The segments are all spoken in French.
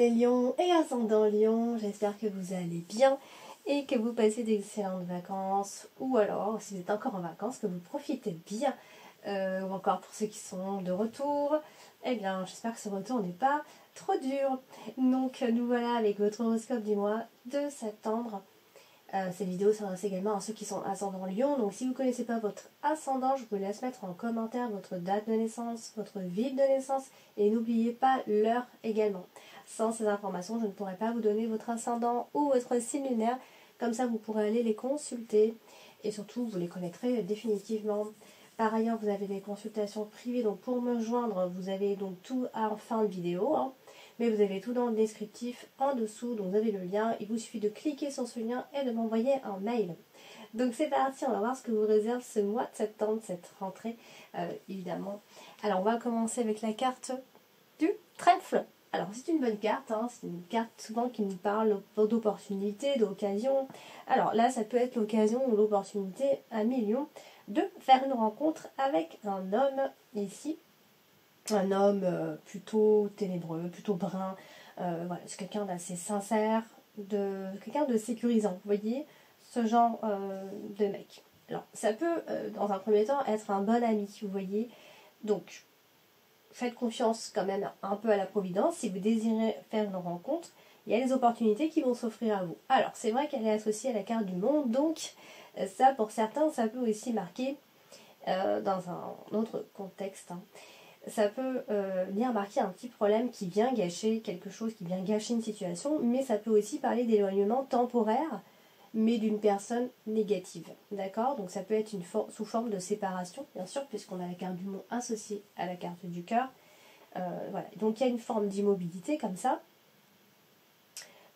les lions et ascendant lion, j'espère que vous allez bien et que vous passez d'excellentes vacances, ou alors, si vous êtes encore en vacances, que vous profitez bien, ou encore pour ceux qui sont de retour, eh bien j'espère que ce retour n'est pas trop dur. Donc nous voilà avec votre horoscope du mois de septembre. Cette vidéo s'adresse également à ceux qui sont ascendant lion, donc si vous ne connaissez pas votre ascendant, je vous laisse mettre en commentaire votre date de naissance, votre ville de naissance, et n'oubliez pas l'heure également. Sans ces informations, je ne pourrai pas vous donner votre ascendant ou votre signe lunaire, comme ça vous pourrez aller les consulter, et surtout vous les connaîtrez définitivement. Par ailleurs, vous avez des consultations privées, donc pour me joindre, vous avez donc tout en fin de vidéo, mais vous avez tout dans le descriptif en dessous, donc vous avez le lien, il vous suffit de cliquer sur ce lien et de m'envoyer un mail. Donc c'est parti, on va voir ce que vous réserve ce mois de septembre, cette rentrée, évidemment. Alors on va commencer avec la carte du trèfle. Alors c'est une bonne carte, c'est une carte souvent qui nous parle d'opportunité, d'occasion. Alors là ça peut être l'occasion ou l'opportunité à million de faire une rencontre avec un homme ici. Un homme plutôt ténébreux, plutôt brun, voilà, c'est quelqu'un d'assez sincère, quelqu'un de sécurisant, vous voyez, ce genre de mec. Alors, ça peut, dans un premier temps, être un bon ami, vous voyez, donc, faites confiance quand même un peu à la providence, si vous désirez faire une rencontre, il y a des opportunités qui vont s'offrir à vous. Alors, c'est vrai qu'elle est associée à la carte du monde, donc, ça, pour certains, ça peut aussi marquer, dans un autre contexte, ça peut venir marquer un petit problème qui vient gâcher quelque chose, qui vient gâcher une situation, mais ça peut aussi parler d'éloignement temporaire, mais d'une personne négative. D'accord? Donc ça peut être sous forme de séparation, bien sûr, puisqu'on a la carte du monde associée à la carte du cœur. Voilà. Donc il y a une forme d'immobilité comme ça.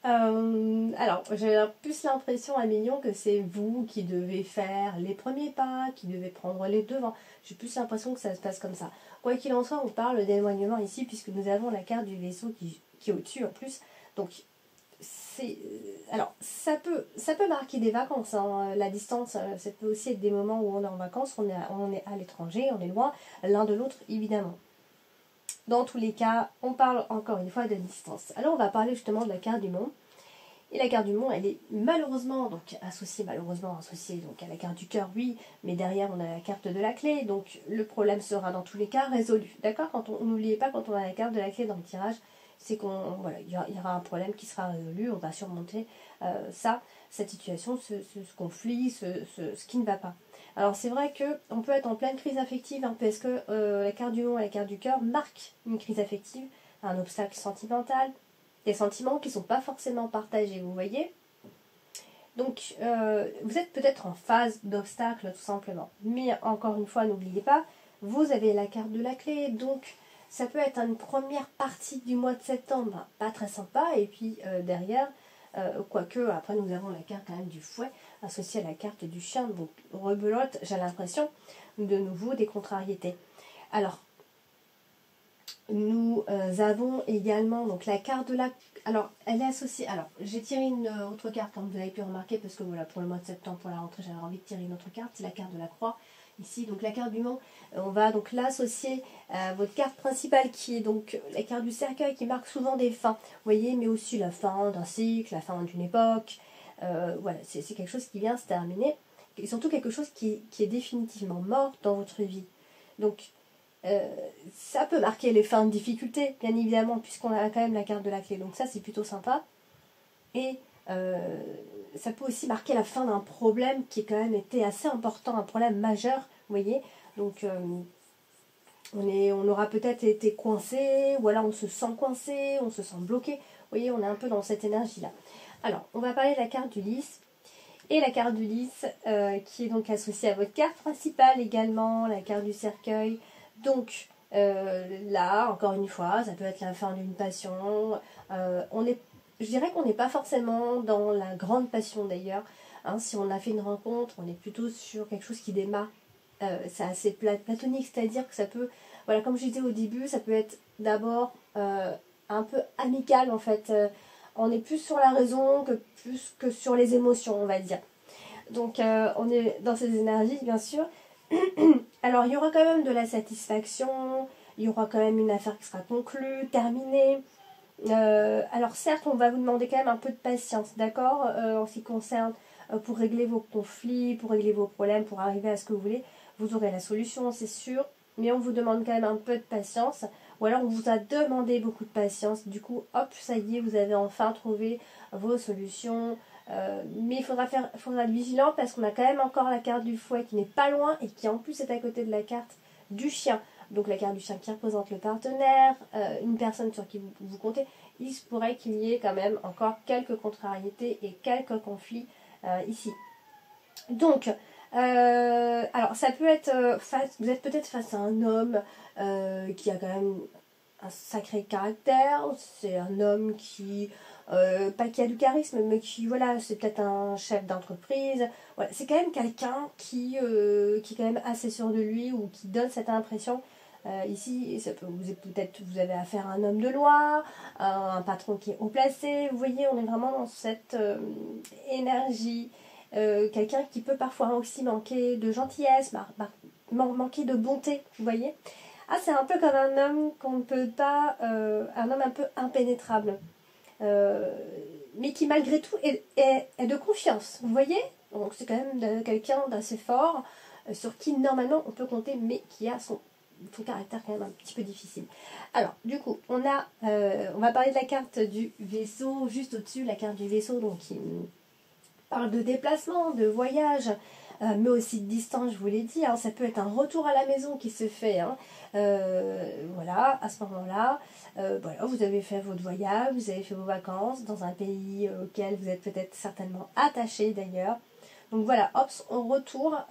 Alors, j'ai plus l'impression à Mignon que c'est vous qui devez faire les premiers pas, qui devez prendre les devants. J'ai plus l'impression que ça se passe comme ça. Quoi qu'il en soit, on parle d'éloignement ici, puisque nous avons la carte du vaisseau qui est au-dessus en plus. Donc, alors, ça peut marquer des vacances. La distance, ça peut aussi être des moments où on est en vacances, on est à l'étranger, on est loin, l'un de l'autre, évidemment. Dans tous les cas, on parle encore une fois de distance. Alors on va parler justement de la carte du monde. Et la carte du monde, elle est malheureusement associée donc à la carte du cœur, oui, mais derrière on a la carte de la clé, donc le problème sera dans tous les cas résolu. D'accord? N'oubliez pas, quand on a la carte de la clé dans le tirage, c'est qu'il y aura un problème qui sera résolu, on va surmonter cette situation, ce conflit, ce qui ne va pas. Alors c'est vrai qu'on peut être en pleine crise affective, parce que la carte du monde et la carte du cœur marquent une crise affective, un obstacle sentimental, des sentiments qui ne sont pas forcément partagés, vous voyez. Donc vous êtes peut-être en phase d'obstacle tout simplement. Mais encore une fois, n'oubliez pas, vous avez la carte de la clé, donc ça peut être une première partie du mois de septembre, pas très sympa, et puis derrière, quoique après nous avons la carte quand même du fouet, associée à la carte du chien, donc rebelote, j'ai l'impression, de nouveau des contrariétés. Alors, nous avons également donc la carte de la... Alors, elle est associée... Alors, j'ai tiré une autre carte, comme vous avez pu remarquer, parce que voilà, pour le mois de septembre, pour la rentrée, j'avais envie de tirer une autre carte, c'est la carte de la croix. Ici, donc la carte du monde, on va donc l'associer à votre carte principale, qui est donc la carte du cercueil, qui marque souvent des fins, vous voyez, mais aussi la fin d'un cycle, la fin d'une époque. Voilà, c'est quelque chose qui vient se terminer, et surtout quelque chose qui est définitivement mort dans votre vie. Donc, ça peut marquer les fins de difficulté, bien évidemment, puisqu'on a quand même la carte de la clé. Donc ça, c'est plutôt sympa. Et ça peut aussi marquer la fin d'un problème qui a quand même été assez important, un problème majeur, vous voyez. Donc on aura peut-être été coincé, ou alors on se sent coincé, on se sent bloqué. Vous voyez, on est un peu dans cette énergie-là. Alors, on va parler de la carte du lys. Et la carte du lys, qui est donc associée à votre carte principale également, la carte du cercueil. Donc là, encore une fois, ça peut être la fin d'une passion. Je dirais qu'on n'est pas forcément dans la grande passion d'ailleurs. Si on a fait une rencontre, on est plutôt sur quelque chose qui démarre. C'est assez platonique, c'est-à-dire que ça peut, voilà, comme je disais au début, ça peut être d'abord un peu amical en fait. On est plus sur la raison plus que sur les émotions, on va dire. Donc on est dans ces énergies, bien sûr. Alors il y aura quand même de la satisfaction, il y aura quand même une affaire qui sera conclue, terminée. Alors certes, on va vous demander quand même un peu de patience, d'accord, en ce qui concerne pour régler vos conflits, pour régler vos problèmes, pour arriver à ce que vous voulez. Vous aurez la solution, c'est sûr, mais on vous demande quand même un peu de patience. Ou alors on vous a demandé beaucoup de patience, du coup, hop, ça y est, vous avez enfin trouvé vos solutions. Mais il faudra être vigilant parce qu'on a quand même encore la carte du fouet qui n'est pas loin et qui en plus est à côté de la carte du chien. Donc la carte du chien qui représente le partenaire, une personne sur qui vous comptez. Il se pourrait qu'il y ait quand même encore quelques contrariétés et quelques conflits ici. Donc, alors ça peut être, vous êtes peut-être face à un homme qui a quand même un sacré caractère. C'est un homme qui, pas qui a du charisme, mais qui, voilà, c'est peut-être un chef d'entreprise. Voilà, c'est quand même quelqu'un qui est quand même assez sûr de lui ou qui donne cette impression. Ici, peut-être vous avez affaire à un homme de loi, un patron qui est haut placé. Vous voyez, on est vraiment dans cette énergie. Quelqu'un qui peut parfois aussi manquer de gentillesse, manquer de bonté, vous voyez. Ah, c'est un peu comme un homme qu'on ne peut pas, un homme un peu impénétrable, mais qui malgré tout est de confiance, vous voyez. Donc c'est quand même quelqu'un d'assez fort, sur qui normalement on peut compter, mais qui a son caractère quand même un petit peu difficile. Alors, du coup, on va parler de la carte du vaisseau, juste au-dessus, la carte du vaisseau, donc qui parle de déplacement, de voyage, mais aussi de distance, je vous l'ai dit, hein, ça peut être un retour à la maison qui se fait, hein, voilà, à ce moment-là, voilà, vous avez fait votre voyage, vous avez fait vos vacances dans un pays auquel vous êtes peut-être certainement attaché d'ailleurs. Donc voilà, hop, on retour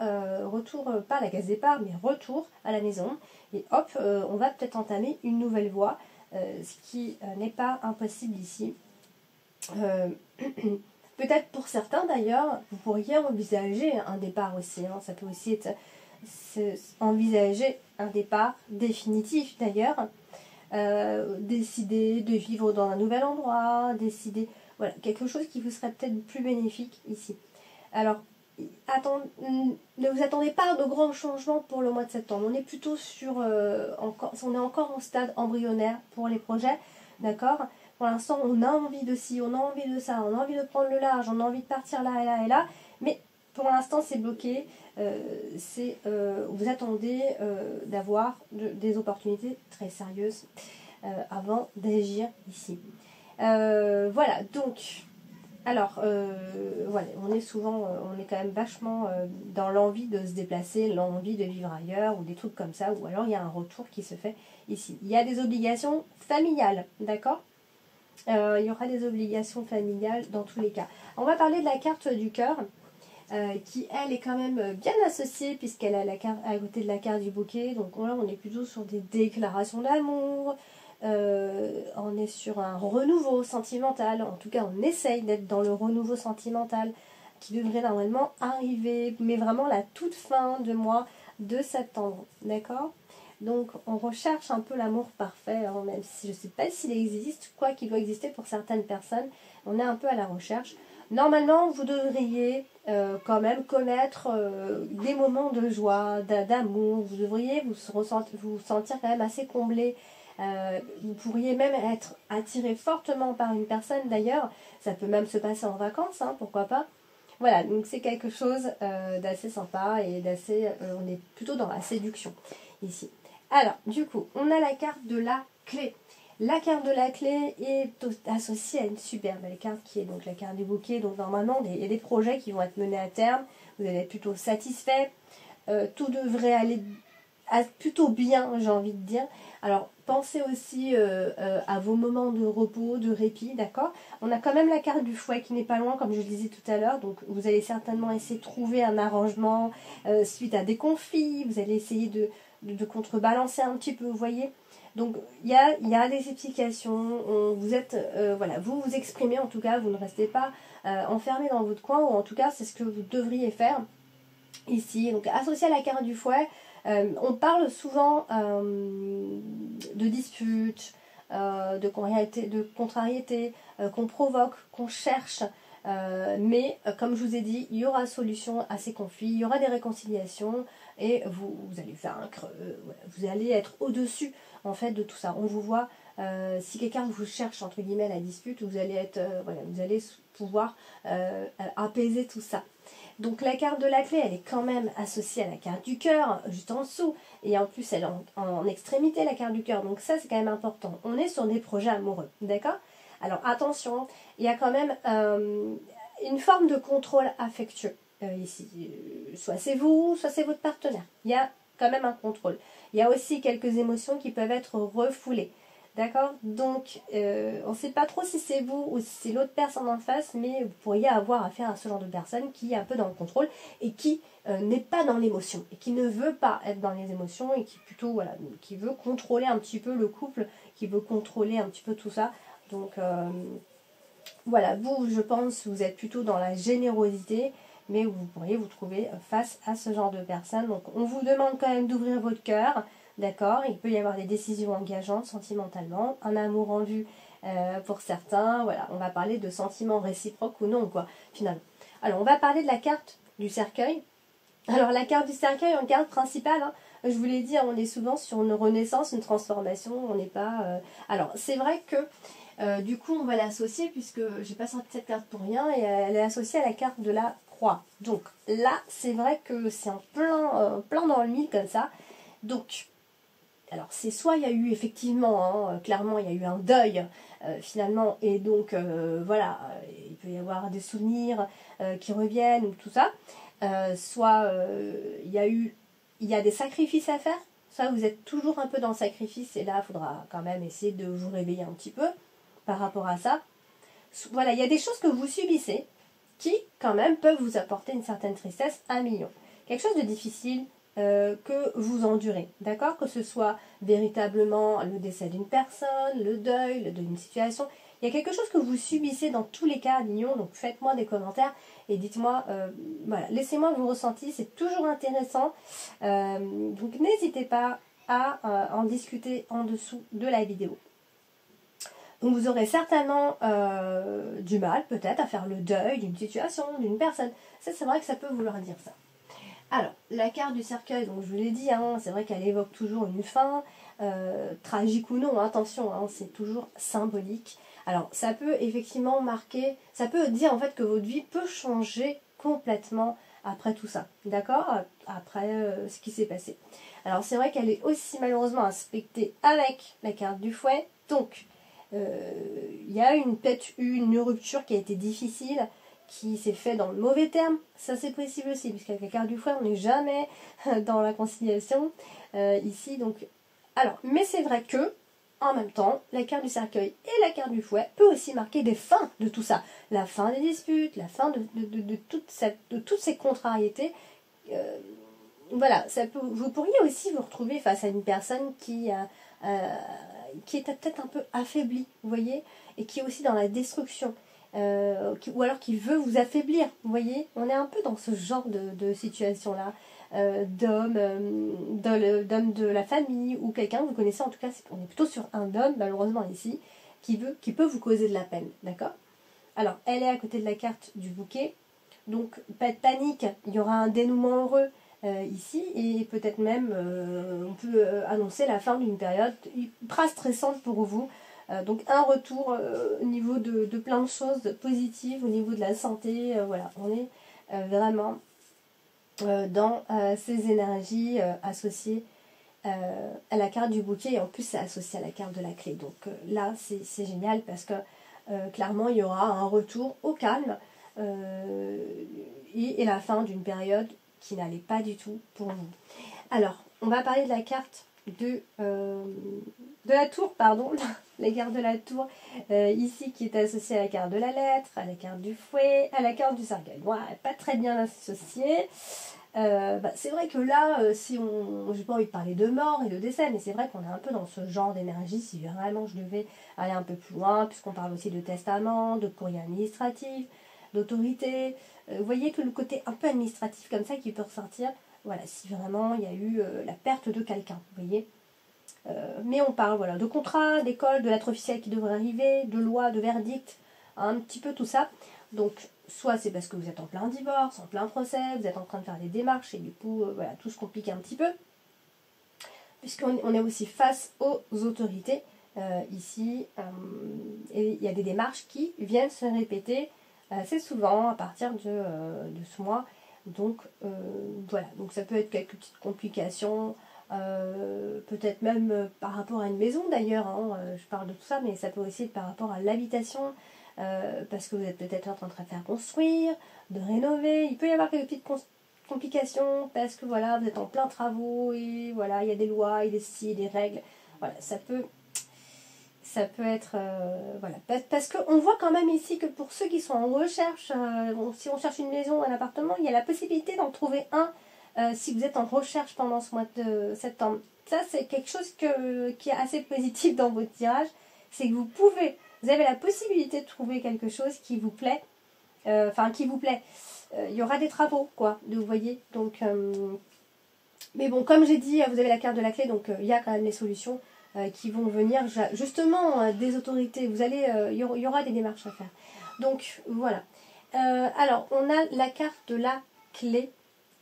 pas à la case départ, mais retour à la maison, et hop, on va peut-être entamer une nouvelle voie, ce qui n'est pas impossible ici. Peut-être pour certains d'ailleurs, vous pourriez envisager un départ aussi. Hein. Ça peut aussi être envisager un départ définitif d'ailleurs. Décider de vivre dans un nouvel endroit, décider, voilà, quelque chose qui vous serait peut-être plus bénéfique ici. Alors, ne vous attendez pas à de grands changements pour le mois de septembre. On est plutôt on est encore en stade embryonnaire pour les projets, d'accord ? Pour l'instant, on a envie de ci, on a envie de ça, on a envie de prendre le large, on a envie de partir là et là et là, mais pour l'instant, c'est bloqué. Vous attendez d'avoir des opportunités très sérieuses avant d'agir ici. Voilà, donc, alors, voilà, on est quand même vachement dans l'envie de se déplacer, l'envie de vivre ailleurs, ou des trucs comme ça, ou alors il y a un retour qui se fait ici. Il y a des obligations familiales, d'accord ? Il y aura des obligations familiales dans tous les cas. On va parler de la carte du cœur, qui elle est quand même bien associée puisqu'elle a la carte à côté de la carte du bouquet. Donc là on est plutôt sur des déclarations d'amour, on est sur un renouveau sentimental. En tout cas on essaye d'être dans le renouveau sentimental qui devrait normalement arriver, mais vraiment la toute fin de mois de septembre, d'accord ? Donc on recherche un peu l'amour parfait, hein, même si je ne sais pas s'il existe, quoi qu'il doit exister pour certaines personnes, on est un peu à la recherche. Normalement, vous devriez quand même connaître des moments de joie, d'amour, vous devriez vous sentir quand même assez comblé. Vous pourriez même être attiré fortement par une personne d'ailleurs, ça peut même se passer en vacances, hein, pourquoi pas. Voilà, donc c'est quelque chose d'assez sympa et on est plutôt dans la séduction ici. Alors, du coup, on a la carte de la clé. La carte de la clé est associée à une super belle carte qui est donc la carte du bouquet. Donc normalement, il y a des projets qui vont être menés à terme. Vous allez être plutôt satisfait. Tout devrait aller plutôt bien, j'ai envie de dire. Alors, pensez aussi à vos moments de repos, de répit, d'accord ? On a quand même la carte du fouet qui n'est pas loin, comme je le disais tout à l'heure. Donc, vous allez certainement essayer de trouver un arrangement suite à des conflits. Vous allez essayer de contrebalancer un petit peu, vous voyez. Donc il y a des explications, voilà, vous vous exprimez, en tout cas vous ne restez pas enfermé dans votre coin, ou en tout cas c'est ce que vous devriez faire ici. Donc associé à la carte du fouet, on parle souvent de disputes, de contrariétés qu'on provoque, qu'on cherche. Mais comme je vous ai dit, il y aura solution à ces conflits, il y aura des réconciliations et vous allez vaincre, vous allez être au-dessus en fait de tout ça. On vous voit Si quelqu'un vous cherche entre guillemets la dispute, vous allez être, voilà, vous allez pouvoir apaiser tout ça. Donc la carte de la clé, elle est quand même associée à la carte du cœur, juste en dessous. Et en plus, elle est en extrémité, la carte du cœur. Donc ça, c'est quand même important. On est sur des projets amoureux, d'accord? Alors attention, il y a quand même une forme de contrôle affectueux ici. Soit c'est vous, soit c'est votre partenaire. Il y a quand même un contrôle. Il y a aussi quelques émotions qui peuvent être refoulées. D'accord? Donc, on ne sait pas trop si c'est vous ou si c'est l'autre personne en face, mais vous pourriez avoir affaire à ce genre de personne qui est un peu dans le contrôle et qui n'est pas dans l'émotion et qui ne veut pas être dans les émotions et qui plutôt, voilà, qui veut contrôler un petit peu le couple, qui veut contrôler un petit peu tout ça. Donc, voilà, vous, je pense, vous êtes plutôt dans la générosité, mais vous pourriez vous trouver face à ce genre de personne. Donc, on vous demande quand même d'ouvrir votre cœur. D'accord, il peut y avoir des décisions engageantes sentimentalement, un amour en vue pour certains. Voilà, on va parler de sentiments réciproques ou non, quoi, finalement. Alors, on va parler de la carte du cercueil. Alors, la carte du cercueil en carte principale, hein, je vous l'ai dit, on est souvent sur une renaissance, une transformation. On n'est pas. Alors, c'est vrai que du coup, on va l'associer, puisque j'ai pas sorti cette carte pour rien, et elle est associée à la carte de la croix. Donc, là, c'est vrai que c'est un plein dans le mille comme ça. Donc, alors c'est soit il y a eu effectivement, hein, clairement il y a eu un deuil finalement, et donc voilà, il peut y avoir des souvenirs qui reviennent ou tout ça, soit il y a des sacrifices à faire, ça vous êtes toujours un peu dans le sacrifice, et là il faudra quand même essayer de vous réveiller un petit peu par rapport à ça. Voilà, il y a des choses que vous subissez qui quand même peuvent vous apporter une certaine tristesse, un million. Quelque chose de difficile, que vous endurez, d'accord? Que ce soit véritablement le décès d'une personne, le deuil, d'une situation. Il y a quelque chose que vous subissez dans tous les cas, Lyon, donc faites-moi des commentaires et dites-moi, voilà, laissez-moi vos ressentis, c'est toujours intéressant. Donc n'hésitez pas à en discuter en dessous de la vidéo. Donc vous aurez certainement du mal peut-être à faire le deuil d'une situation, d'une personne. Ça, c'est vrai que ça peut vouloir dire ça. Alors, la carte du cercueil, donc je vous l'ai dit, hein, c'est vrai qu'elle évoque toujours une fin, tragique ou non, attention, hein, c'est toujours symbolique. Alors, ça peut effectivement marquer, ça peut dire en fait que votre vie peut changer complètement après tout ça, d'accord? Après ce qui s'est passé. Alors, c'est vrai qu'elle est aussi malheureusement aspectée avec la carte du fouet, donc il y a peut-être eu une rupture qui a été difficile, qui s'est fait dans le mauvais terme, ça c'est possible aussi, puisqu'avec la carte du fouet, on n'est jamais dans la conciliation ici. Donc, alors, mais c'est vrai que, en même temps, la carte du cercueil et la carte du fouet peut aussi marquer des fins de tout ça. La fin des disputes, la fin de toutes ces contrariétés. Voilà, vous pourriez aussi vous retrouver face à une personne qui est peut-être un peu affaiblie, vous voyez, et qui est aussi dans la destruction. Ou alors qui veut vous affaiblir, vous voyez, on est un peu dans ce genre de situation-là, d'homme de la famille, ou quelqu'un que vous connaissez, en tout cas, on est plutôt sur un homme, malheureusement ici, qui peut vous causer de la peine, d'accord? Alors, elle est à côté de la carte du bouquet, donc pas de panique, il y aura un dénouement heureux ici, et peut-être même, on peut annoncer la fin d'une période pas stressante pour vous. Donc un retour au niveau de plein de choses positives, au niveau de la santé, voilà, on est vraiment dans ces énergies associées à la carte du bouquet, et en plus c'est associé à la carte de la clé. Donc là c'est génial parce que clairement il y aura un retour au calme et la fin d'une période qui n'allait pas du tout pour vous. Alors, on va parler de la carte de la tour, pardon, la carte de la tour, ici qui est associée à la carte de la lettre, à la carte du fouet, à la carte du cercueil. Bon, elle n'est pas très bien associée. C'est vrai que là, si j'ai pas envie de parler de mort et de décès, mais c'est vrai qu'on est un peu dans ce genre d'énergie, si vraiment je devais aller un peu plus loin, puisqu'on parle aussi de testament, de courrier administratif, d'autorité. Vous voyez tout le côté un peu administratif comme ça qui peut ressortir. Voilà, si vraiment il y a eu la perte de quelqu'un, vous voyez. Mais on parle voilà, de contrat, d'école, de lettre officielle qui devrait arriver, de loi, de verdict, un petit peu tout ça. Donc, soit c'est parce que vous êtes en plein divorce, en plein procès, vous êtes en train de faire des démarches et du coup, voilà, tout se complique un petit peu. Puisqu'on est aussi face aux autorités. ici. Et il y a des démarches qui viennent se répéter assez souvent à partir de ce mois. Donc voilà, donc ça peut être quelques petites complications, peut-être même par rapport à une maison d'ailleurs, hein, je parle de tout ça, mais ça peut aussi être par rapport à l'habitation, parce que vous êtes peut-être en train de faire construire, de rénover, il peut y avoir quelques petites complications, parce que voilà, vous êtes en plein travaux, et voilà, il y a des lois, il y a des règles, voilà, ça peut être, voilà, parce qu'on voit quand même ici que pour ceux qui sont en recherche, si on cherche une maison ou un appartement, il y a la possibilité d'en trouver un si vous êtes en recherche pendant ce mois de septembre. Ça, c'est quelque chose qui est assez positif dans votre tirage, c'est que vous avez la possibilité de trouver quelque chose qui vous plaît, qui vous plaît. Il y aura des travaux, quoi, vous voyez, donc... mais bon, comme j'ai dit, vous avez la carte de la clé, donc il y a quand même des solutions qui vont venir, justement, des autorités. Il y aura des démarches à faire. Donc, voilà. Alors, on a la carte de la clé.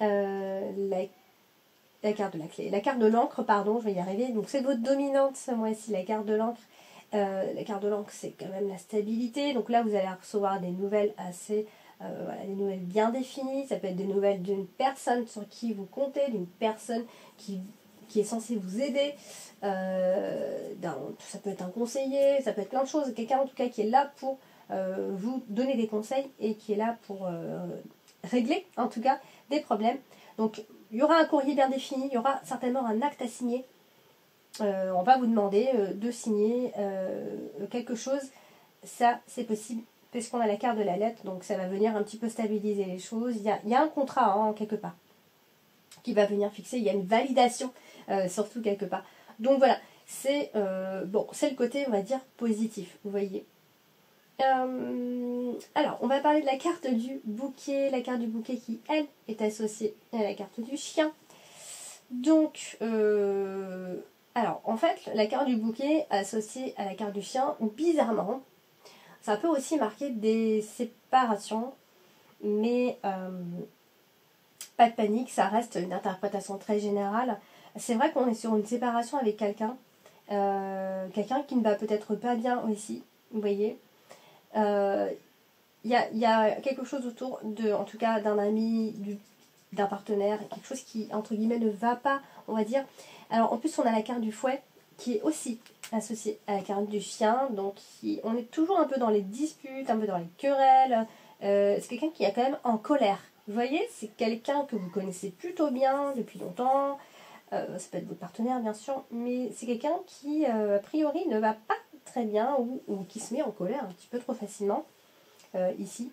La carte de la clé. La carte de l'encre, pardon, je vais y arriver. Donc, c'est votre dominante ce mois-ci, la carte de l'encre. La carte de l'encre, c'est quand même la stabilité. Donc là, vous allez recevoir des nouvelles assez... voilà, des nouvelles bien définies. Ça peut être des nouvelles d'une personne sur qui vous comptez, d'une personne qui est censée vous aider. Ça peut être un conseiller, ça peut être plein de choses. Quelqu'un en tout cas qui est là pour vous donner des conseils et qui est là pour régler en tout cas des problèmes. Donc il y aura un courrier bien défini, il y aura certainement un acte à signer. On va vous demander de signer quelque chose. Ça c'est possible puisqu'on a la carte de la lettre, donc ça va venir un petit peu stabiliser les choses. Il y a un contrat hein, quelque part qui va venir fixer, il y a une validation surtout quelque part. Donc voilà, c'est le côté, on va dire, positif, vous voyez. Alors, on va parler de la carte du bouquet, la carte du bouquet qui, elle, est associée à la carte du chien. Donc, alors, en fait, la carte du bouquet associée à la carte du chien, bizarrement, ça peut aussi marquer des séparations, mais pas de panique, ça reste une interprétation très générale. C'est vrai qu'on est sur une séparation avec quelqu'un, quelqu'un qui ne va peut-être pas bien aussi, vous voyez. Il y a quelque chose autour en tout cas d'un ami, d'un partenaire, quelque chose qui, entre guillemets, ne va pas, on va dire. Alors en plus on a la carte du fouet, qui est aussi associée à la carte du chien, donc on est toujours un peu dans les disputes, un peu dans les querelles, c'est quelqu'un qui est quand même en colère. Vous voyez, c'est quelqu'un que vous connaissez plutôt bien depuis longtemps, ça peut être votre partenaire bien sûr, mais c'est quelqu'un qui a priori ne va pas très bien ou qui se met en colère un petit peu trop facilement ici.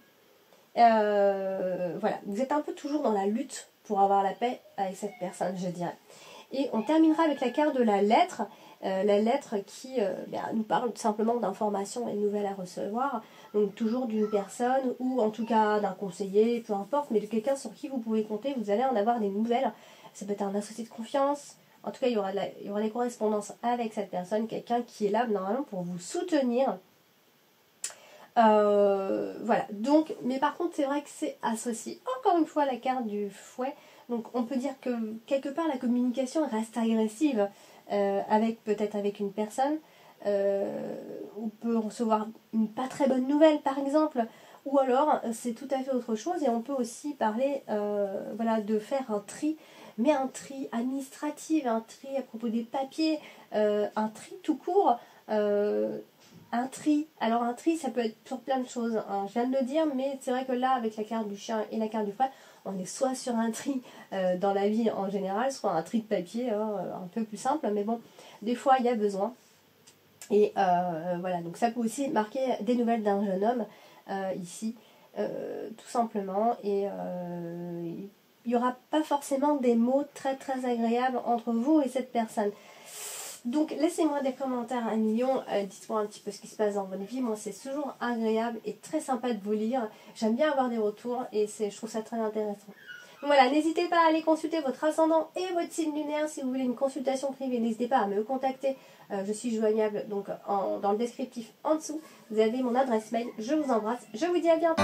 Voilà, vous êtes un peu toujours dans la lutte pour avoir la paix avec cette personne, je dirais. Et on terminera avec la carte de la lettre qui nous parle tout simplement d'informations et de nouvelles à recevoir, donc toujours d'une personne ou en tout cas d'un conseiller, peu importe, mais de quelqu'un sur qui vous pouvez compter, vous allez en avoir des nouvelles. Ça peut être un associé de confiance, en tout cas il y aura des correspondances avec cette personne, quelqu'un qui est là normalement pour vous soutenir. Voilà, donc, mais par contre c'est vrai que c'est associé encore une fois à la carte du fouet, donc on peut dire que quelque part la communication reste agressive peut-être avec une personne, on peut recevoir une pas très bonne nouvelle par exemple, ou alors c'est tout à fait autre chose et on peut aussi parler voilà, de faire un tri, mais un tri administratif, un tri à propos des papiers, un tri tout court. Un tri, alors un tri ça peut être sur plein de choses, hein. Je viens de le dire, mais c'est vrai que là avec la carte du chien et la carte du fouet, on est soit sur un tri dans la vie en général, soit un tri de papier, hein, un peu plus simple, mais bon, des fois il y a besoin. Et voilà, donc ça peut aussi marquer des nouvelles d'un jeune homme ici, tout simplement, et il n'y aura pas forcément des mots très très agréables entre vous et cette personne. Donc laissez-moi des commentaires à 1 million, dites-moi un petit peu ce qui se passe dans votre vie. Moi c'est toujours agréable et très sympa de vous lire, j'aime bien avoir des retours et je trouve ça très intéressant. Donc voilà, n'hésitez pas à aller consulter votre ascendant et votre signe lunaire. Si vous voulez une consultation privée, n'hésitez pas à me contacter, je suis joignable donc dans le descriptif en dessous, vous avez mon adresse mail. Je vous embrasse, je vous dis à bientôt.